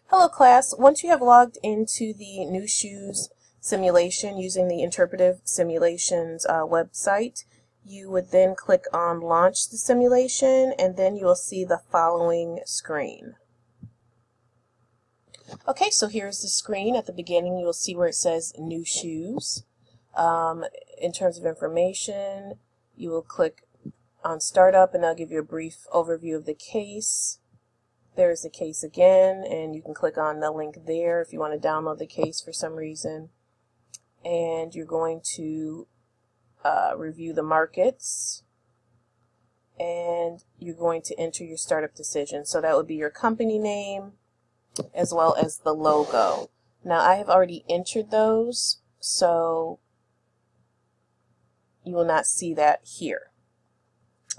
Hello class, once you have logged into the new shoes simulation using the Interpretive Simulations website, you would then click on Launch the Simulation and then you will see the following screen. Okay, so here's the screen. At the beginning you will see where it says New Shoes. In terms of information, you will click on Startup and that'll give you a brief overview of the case. There's the case again, and you can click on the link there if you want to download the case for some reason. And you're going to review the markets, and you're going to enter your startup decision. So that would be your company name as well as the logo. Now I have already entered those, so you will not see that here.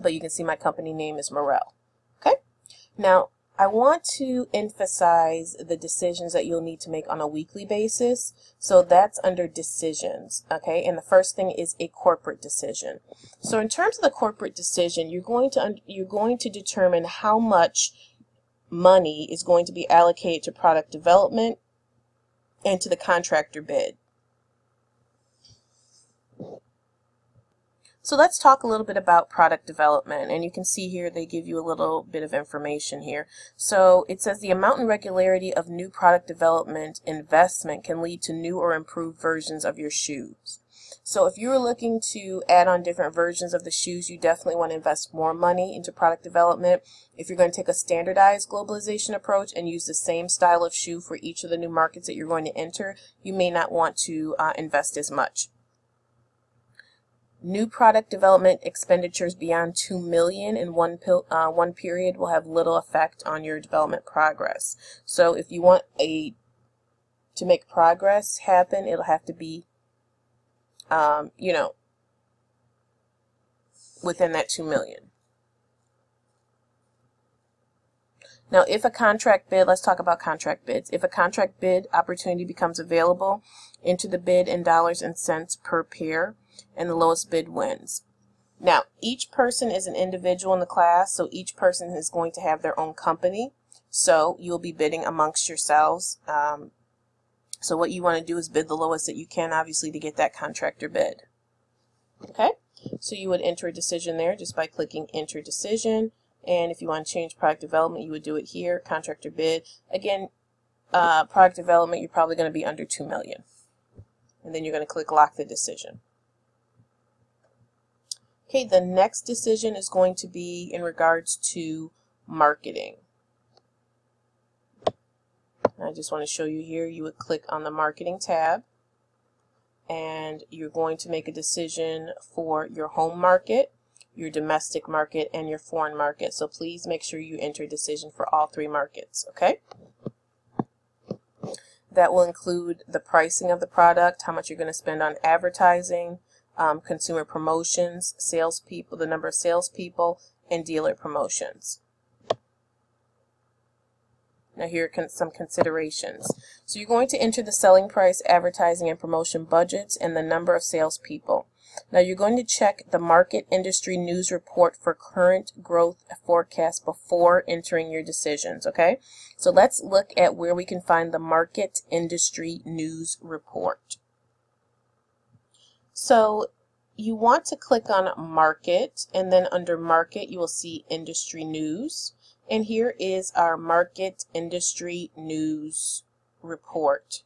But you can see my company name is Morel. Okay? Now I want to emphasize the decisions that you'll need to make on a weekly basis. So that's under decisions, okay? And the first thing is a corporate decision. So in terms of the corporate decision, you're going to determine how much money is going to be allocated to product development and to the contractor bid. So let's talk a little bit about product development, and you can see here they give you a little bit of information here. So it says the amount and regularity of new product development investment can lead to new or improved versions of your shoes. So if you're looking to add on different versions of the shoes, you definitely want to invest more money into product development. If you're going to take a standardized globalization approach and use the same style of shoe for each of the new markets that you're going to enter, you may not want to invest as much. New product development expenditures beyond $2 million in one period will have little effect on your development progress. So if you want to make progress happen, it'll have to be, within that $2 million. Now, if a contract bid, let's talk about contract bids. If a contract bid opportunity becomes available, enter the bid in dollars and cents per pair, and the lowest bid wins. Now, each person is an individual in the class, so each person is going to have their own company. So you'll be bidding amongst yourselves. So what you want to do is bid the lowest that you can, obviously, to get that contractor bid. Okay? So you would enter a decision there just by clicking Enter Decision. And if you want to change product development, you would do it here, contractor bid. Again, product development, you're probably going to be under $2 million. And then you're going to click Lock the Decision. Okay, the next decision is going to be in regards to marketing. I just want to show you here, you would click on the Marketing tab, and you're going to make a decision for your home market, your domestic market, and your foreign market. So please make sure you enter a decision for all three markets, okay? That will include the pricing of the product, how much you're going to spend on advertising, consumer promotions, salespeople, the number of salespeople, and dealer promotions. Now here are some considerations. So you're going to enter the selling price, advertising, and promotion budgets, and the number of salespeople. Now you're going to check the market industry news report for current growth forecast before entering your decisions, okay? So let's look at where we can find the market industry news report. So you want to click on Market, and then under Market you will see Industry News. And here is our Market Industry News report.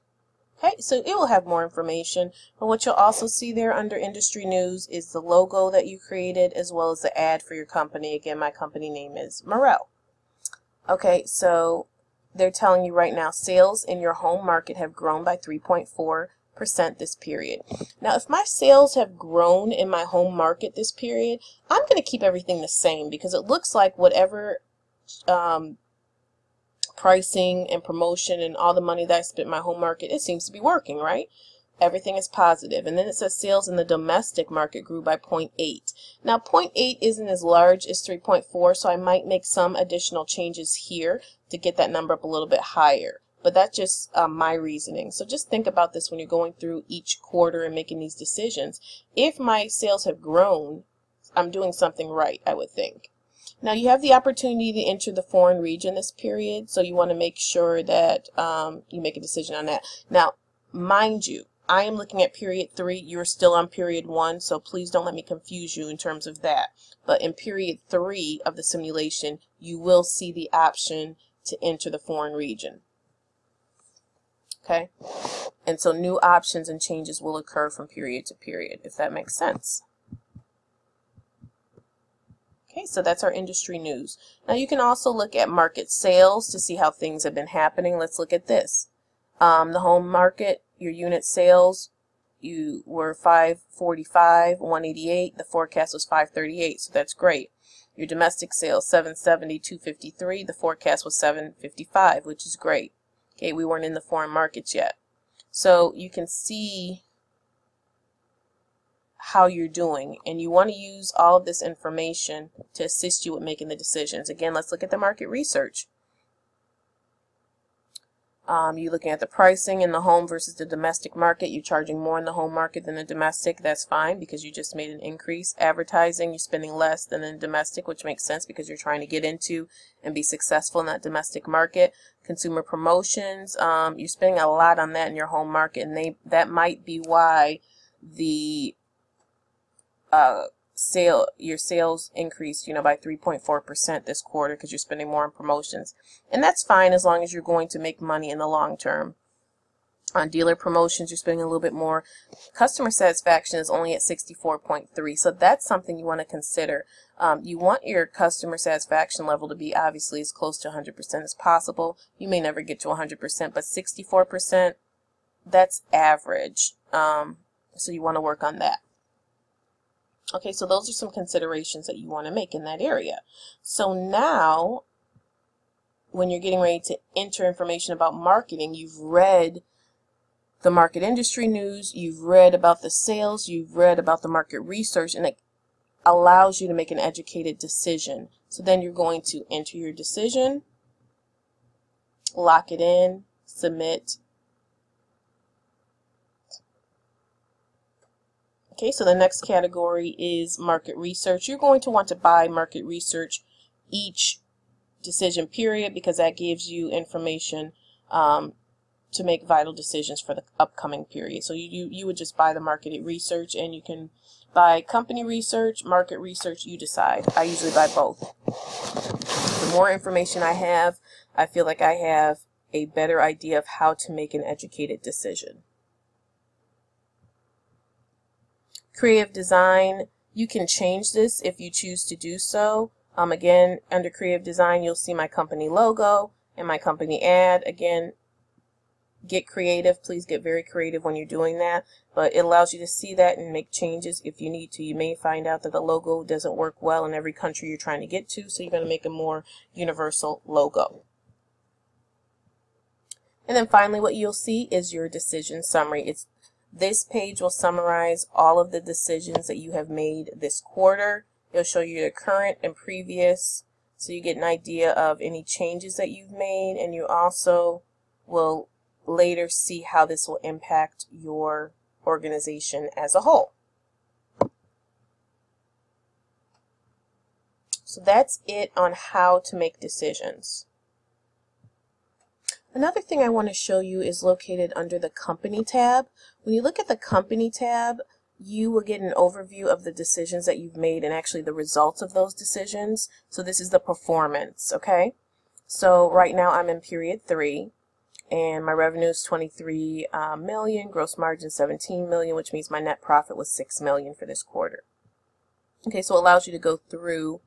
Okay, so it will have more information, but what you'll also see there under Industry News is the logo that you created as well as the ad for your company. Again, my company name is Morel. Okay, so they're telling you right now sales in your home market have grown by 3.4% this period. Now, if my sales have grown in my home market this period, I'm going to keep everything the same because it looks like whatever pricing and promotion and all the money that I spent in my home market, it seems to be working, right? Everything is positive. And then it says sales in the domestic market grew by 0.8. Now 0.8 isn't as large as 3.4, so I might make some additional changes here to get that number up a little bit higher. But that's just my reasoning. So just think about this when you're going through each quarter and making these decisions. If my sales have grown, I'm doing something right, I would think. Now you have the opportunity to enter the foreign region this period, so you want to make sure that you make a decision on that. Now, mind you, I am looking at period 3. You're still on period 1, so please don't let me confuse you in terms of that. But in period 3 of the simulation, you will see the option to enter the foreign region. Okay? And so new options and changes will occur from period to period, if that makes sense. Okay, so that's our industry news. Now you can also look at market sales to see how things have been happening. Let's look at this. The home market, your unit sales, you were 545, 188. The forecast was 538, so that's great. Your domestic sales, 770, 253. The forecast was 755, which is great. Okay, we weren't in the foreign markets yet. So you can see how you're doing, and you want to use all of this information to assist you with making the decisions. Again, let's look at the market research. You're looking at the pricing in the home versus the domestic market. You're charging more in the home market than the domestic. That's fine because you just made an increase. Advertising, you're spending less than in domestic, which makes sense because you're trying to get into and be successful in that domestic market. Consumer promotions, you're spending a lot on that in your home market, and that might be why the your sales increased, by 3.4% this quarter, because you're spending more on promotions. And that's fine as long as you're going to make money in the long term. On dealer promotions, you're spending a little bit more. Customer satisfaction is only at 64.3, so that's something you want to consider. You want your customer satisfaction level to be obviously as close to 100% as possible. You may never get to 100%, but 64%, that's average. So you want to work on that. Okay, so those are some considerations that you want to make in that area. So now, when you're getting ready to enter information about marketing, you've read the market industry news, you've read about the sales, you've read about the market research, and it allows you to make an educated decision. So then you're going to enter your decision, lock it in, submit. Okay, so the next category is market research. You're going to want to buy market research each decision period because that gives you information to make vital decisions for the upcoming period. So you would just buy the market research, and you can buy company research, market research, you decide. I usually buy both. The more information I have, I feel like I have a better idea of how to make an educated decision. Creative design, you can change this if you choose to do so. Again, under creative design, you'll see my company logo and my company ad. Again, get creative. Please get very creative when you're doing that. But it allows you to see that and make changes if you need to. You may find out that the logo doesn't work well in every country you're trying to get to, so you're going to make a more universal logo. And then finally, what you'll see is your decision summary. This page will summarize all of the decisions that you have made this quarter. It'll show you your current and previous, so you get an idea of any changes that you've made, and you also will later see how this will impact your organization as a whole. So that's it on how to make decisions. Another thing I want to show you is located under the Company tab. When you look at the Company tab, you will get an overview of the decisions that you've made and actually the results of those decisions. So this is the performance, okay? So right now I'm in period 3, and my revenue is 23 million, gross margin 17 million, which means my net profit was 6 million for this quarter. Okay, so it allows you to go through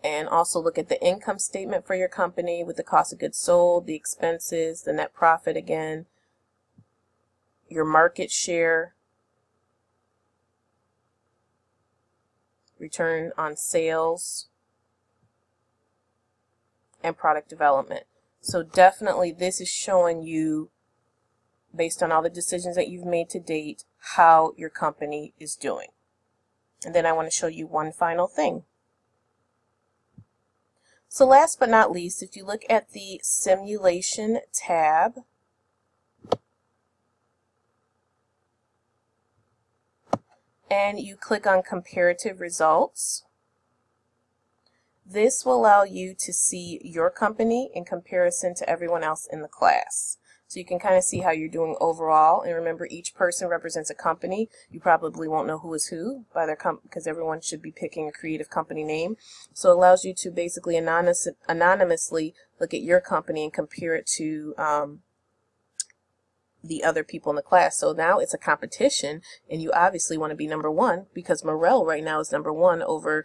and also look at the income statement for your company with the cost of goods sold, the expenses, the net profit again, your market share, return on sales, and product development. So definitely this is showing you, based on all the decisions that you've made to date, how your company is doing. And then I want to show you one final thing. So last but not least, if you look at the Simulation tab, and you click on Comparative Results, This will allow you to see your company in comparison to everyone else in the class. So you can kind of see how you're doing overall, and remember each person represents a company. You probably won't know who is who by their because everyone should be picking a creative company name. So it allows you to basically anonymously look at your company and compare it to the other people in the class. So now it's a competition, and you obviously want to be number one because Morel right now is number one over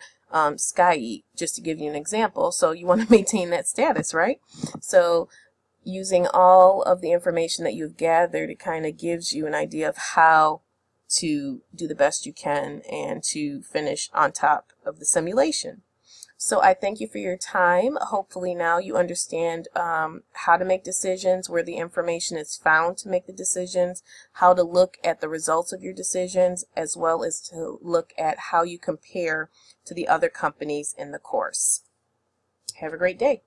Sky, just to give you an example. So you want to maintain that status, right? So using all of the information that you've gathered, it kind of gives you an idea of how to do the best you can and to finish on top of the simulation. So I thank you for your time. Hopefully now you understand how to make decisions, where the information is found to make the decisions, how to look at the results of your decisions, as well as to look at how you compare to the other companies in the course. Have a great day.